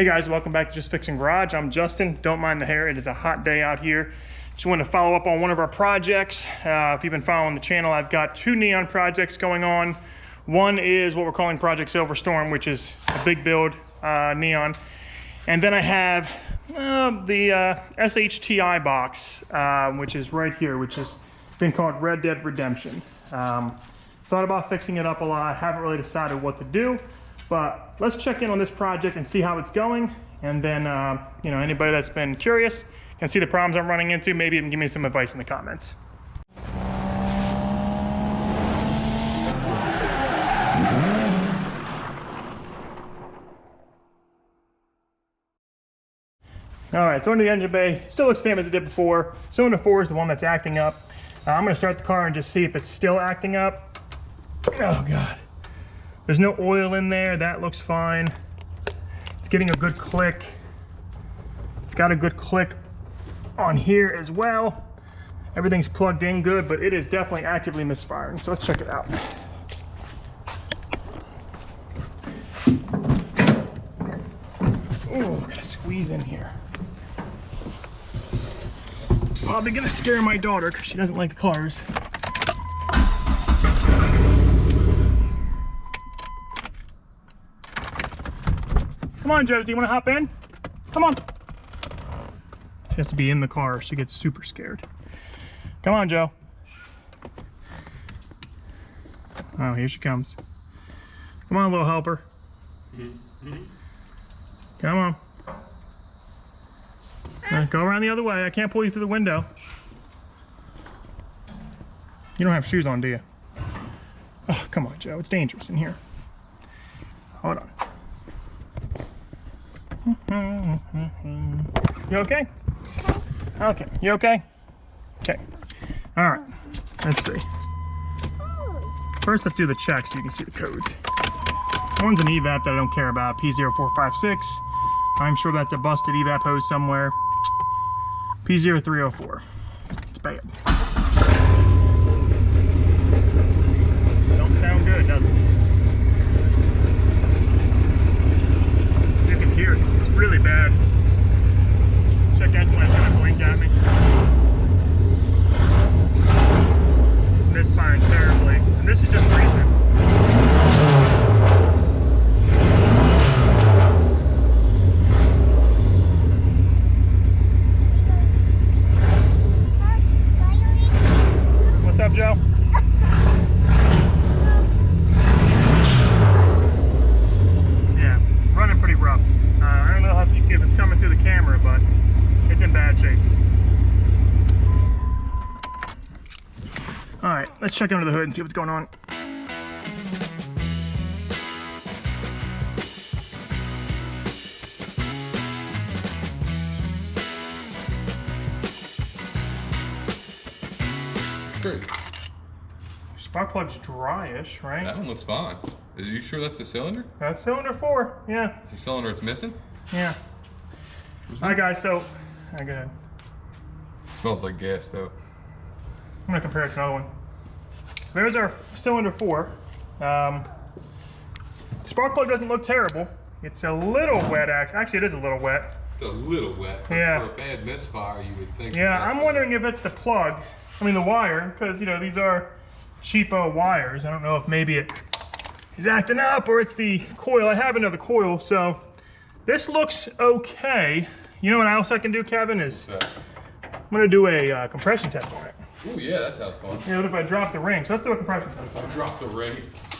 Hey guys, welcome back to Just Fixing Garage. I'm Justin. Don't mind the hair, it is a hot day out here. Just want to follow up on one of our projects. If you've been following the channel, I've got two neon projects going on. One is what we're calling Project Silver Storm, which is a big build neon. And then I have the SHTI box, which is right here, which has been called Red Dead Redemption. Thought about fixing it up a lot. I haven't really decided what to do. But let's check in on this project and see how it's going. And then, you know, anybody that's been curious can see the problems I'm running into, maybe even give me some advice in the comments. All right, so into the engine bay, still looks the same as it did before. Cylinder 4 is the one that's acting up. I'm gonna start the car and just see if it's still acting up. Oh God. There's no oil in there, that looks fine. It's getting a good click. It's got a good click on here as well. Everything's plugged in good, but it is definitely actively misfiring. So let's check it out. Oh, gotta squeeze in here. Probably gonna scare my daughter because she doesn't like the cars. Come on, Josie, you want to hop in? Come on. She has to be in the car. She gets super scared. Come on, Joe. Oh, here she comes. Come on, little helper. Come on. Go around the other way. I can't pull you through the window. You don't have shoes on, do you? Oh, come on, Joe. It's dangerous in here. Hold on. You okay? Okay. You okay? Okay. All right. Let's see. First, let's do the check so you can see the codes. One's an evap that I don't care about. P0456. I'm sure that's a busted evap hose somewhere. P0304. It's bad. Don't sound good, does it? You can hear it. It's really bad. Check engine light's gonna blink at me. Misfiring terribly. And this is just recent. What's up, Joe? Yeah, running pretty rough. I don't know if it's coming through the camera, but it's in bad shape. All right, let's check under the hood and see what's going on. Good. Spark plug's dryish, right? That one looks fine. Are you sure that's the cylinder? That's cylinder 4, yeah. It's the cylinder it's missing? Yeah. All right, guys, so, go ahead. Smells like gas, though. I'm gonna compare it to another one. There's our cylinder 4. Spark plug doesn't look terrible. It's a little wet, actually it is a little wet. It's a little wet. Yeah. For a bad misfire, you would think. Yeah, I'm wondering if it's the plug, the wire, because, you know, these are cheapo wires. I don't know if maybe it is acting up or it's the coil. I have another coil, so this looks okay. You know what else I can do, Kevin, is I'm gonna do a compression test on it. Oh yeah, that sounds fun. Yeah, what if I drop the ring? So let's do a compression test. If I drop the ring.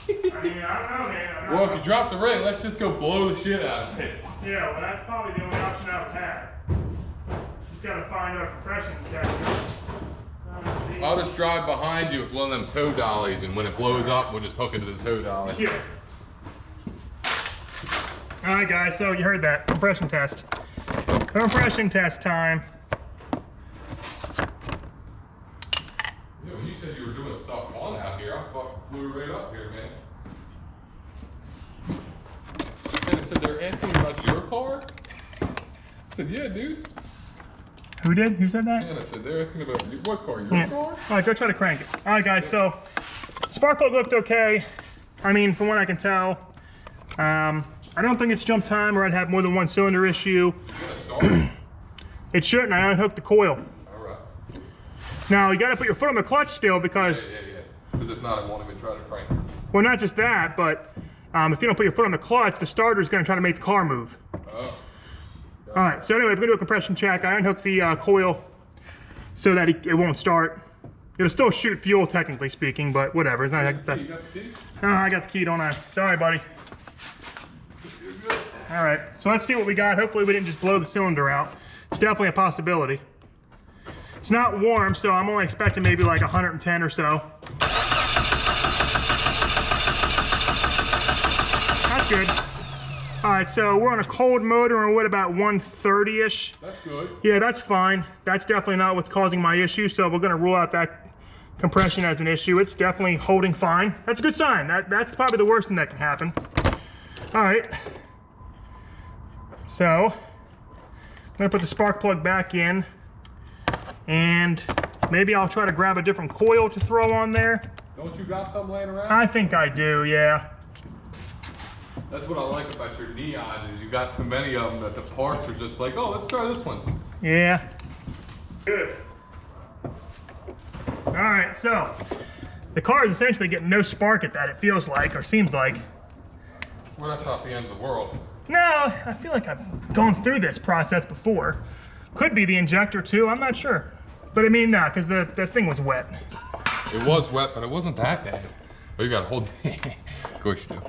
I don't know, man. Well, if you drop the ring, let's just go blow the shit out of it. Yeah, well, that's probably the only option I would have. Just gotta find our compression detector. I'll just drive behind you with one of them tow dollies, and when it blows up, we'll just hook it to the tow dolly. Here. All right, guys, so you heard that. Compression test. Compression test time. Yeah, when you said you were doing stuff on out here, I fucking flew right up here, man. And I said, they're asking about your car? I said, yeah, dude. Who did? Who said that? And I said, they're asking about what car? Your car? All right, go try to crank it. All right, guys, so spark plug looked okay. I mean, from what I can tell, I I don't think it's jump time or I'd have more than one cylinder issue. It shouldn't. I unhooked the coil. All right. Now you got to put your foot on the clutch still because. Yeah. Because if not, I won't even try to crank. Well, not just that, but if you don't put your foot on the clutch, the starter is going to try to make the car move. Oh. All right. So anyway, we're going to do a compression check. I unhooked the coil so that it won't start. It'll still shoot fuel, technically speaking, but whatever. It's not. You got the key? I got the key, don't I? Sorry, buddy. All right, so let's see what we got. Hopefully we didn't just blow the cylinder out. It's definitely a possibility. It's not warm, so I'm only expecting maybe like 110 or so. That's good. All right, so we're on a cold motor and we're at about 130-ish. That's good. Yeah, that's fine. That's definitely not what's causing my issue, so we're gonna rule out that compression as an issue. It's definitely holding fine. That's a good sign. That's probably the worst thing that can happen. All right. So, I'm gonna put the spark plug back in, and maybe I'll try to grab a different coil to throw on there. Don't you got some laying around? I think I do, yeah. That's what I like about your Neon, is you got so many of them that the parts are just like, oh, let's try this one. Yeah. Good. All right, so the car is essentially getting no spark at that, it feels like, or seems like. Well, that's not the end of the world. No, I feel like I've gone through this process before. Could be the injector too, I'm not sure. But I mean, no, because the thing was wet. It was wet, but it wasn't that bad. Oh, you got a whole, of course you do.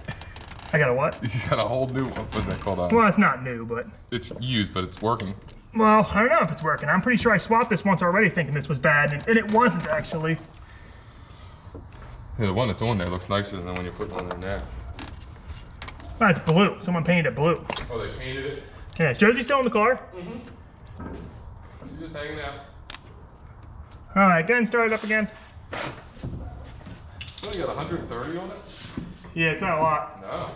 I got a what? You got a whole new, what's that called? Well, it's not new, but. It's used, but it's working. Well, I don't know if it's working. I'm pretty sure I swapped this once already thinking this was bad, and it wasn't actually. Yeah, the one that's on there looks nicer than the one you're putting on there now. Oh, it's blue. Someone painted it blue. Oh, they painted it? Yeah, is Josie still in the car? Mm-hmm. She's just hanging out. All right, go ahead and start it up again. So you got 130 on it? Yeah, it's not a lot. No.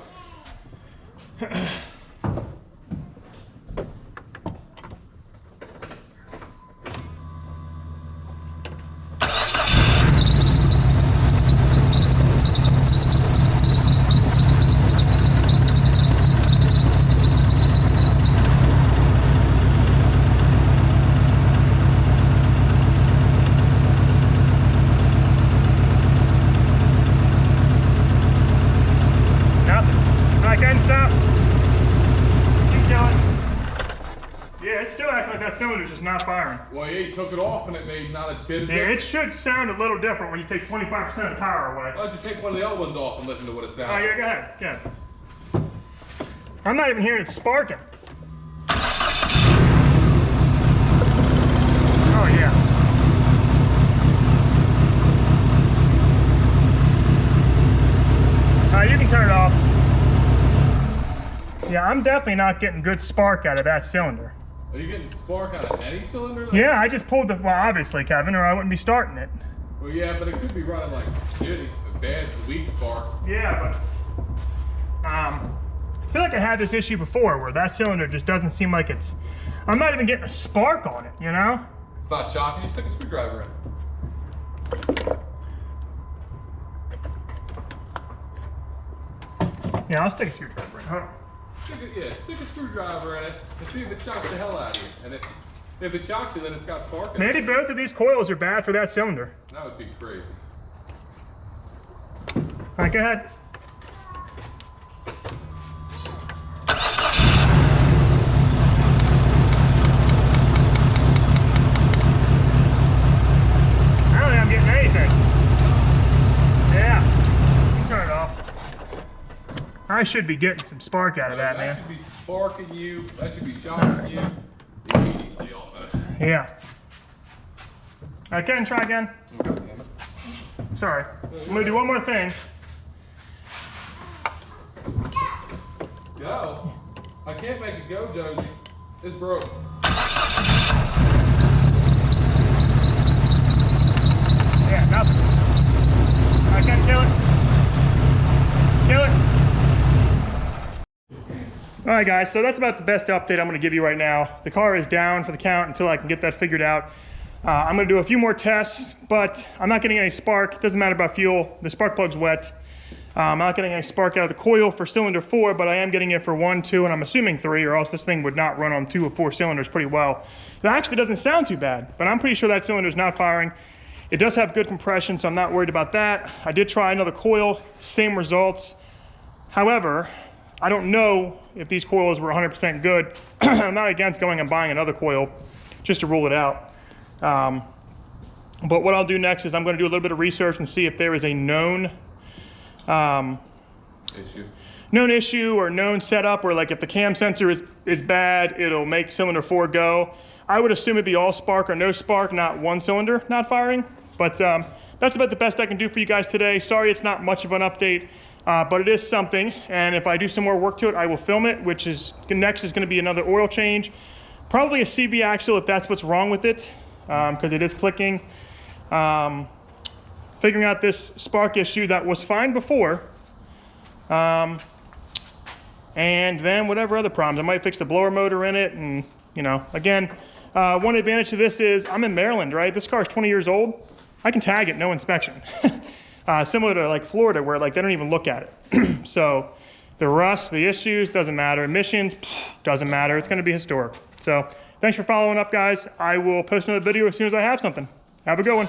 Cylinder's just not firing. Well, yeah, you took it off and it made not a bit of Yeah, it should sound a little different when you take 25% of the power away. Why don't you take one of the other ones off and listen to what it sounds like? Oh, yeah, go ahead. Go ahead. I'm not even hearing it sparking. Oh, yeah. You can turn it off. Yeah, I'm definitely not getting good spark out of that cylinder. Are you getting spark out of any cylinder? Yeah, I just pulled the, well, obviously, Kevin, or I wouldn't be starting it. Well, yeah, but it could be running like shitty, a bad, weak spark. Yeah, but I feel like I had this issue before where that cylinder just doesn't seem like it's, I'm not even getting a spark on it, you know? It's not shocking, you stick a screwdriver in. Yeah, I'll stick a screwdriver in, huh? Stick a screwdriver in it and see if it shocks the hell out of you. And if it shocks you, then it's got spark in it. Maybe both of these coils are bad for that cylinder. That would be crazy. All right, go ahead. I don't think I'm getting anything. Yeah, you can turn it off. I should be getting some spark out of that, man. That should be sparking you. That should be shocking you immediately almost. Yeah. All right, go ahead and try again. God damn it. Sorry. I'm gonna do one more thing. Go. I can't make it go, Josie. It's broke. Yeah, nothing. I can't kill it. Kill it. All right, guys, so that's about the best update I'm gonna give you right now. The car is down for the count until I can get that figured out. I'm gonna do a few more tests, but I'm not getting any spark. It doesn't matter about fuel. The spark plug's wet. I'm not getting any spark out of the coil for cylinder 4, but I am getting it for 1, 2, and I'm assuming 3, or else this thing would not run on 2 or 4 cylinders pretty well. It actually doesn't sound too bad, but I'm pretty sure that cylinder is not firing. It does have good compression, so I'm not worried about that. I did try another coil, same results. However, I don't know if these coils were 100% good. I'm not against going and buying another coil just to rule it out. But what I'll do next is I'm going to do a little bit of research and see if there is a known issue or known setup where, like, if the cam sensor is bad, it'll make cylinder 4 go. I would assume it'd be all spark or no spark, not one cylinder not firing. But that's about the best I can do for you guys today. Sorry it's not much of an update, but it is something. And if I do some more work to it, I will film it, which is next is going to be another oil change. Probably a CV axle if that's what's wrong with it, because it is clicking. Figuring out this spark issue that was fine before. And then whatever other problems. I might fix the blower motor in it. And, you know, again, one advantage to this is I'm in Maryland, right? This car is 20 years old. I can tag it, no inspection. Similar to like Florida where like they don't even look at it. So the rust, the issues, doesn't matter. Emissions, doesn't matter. It's going to be historic. So thanks for following up, guys. I will post another video as soon as I have something. Have a good one.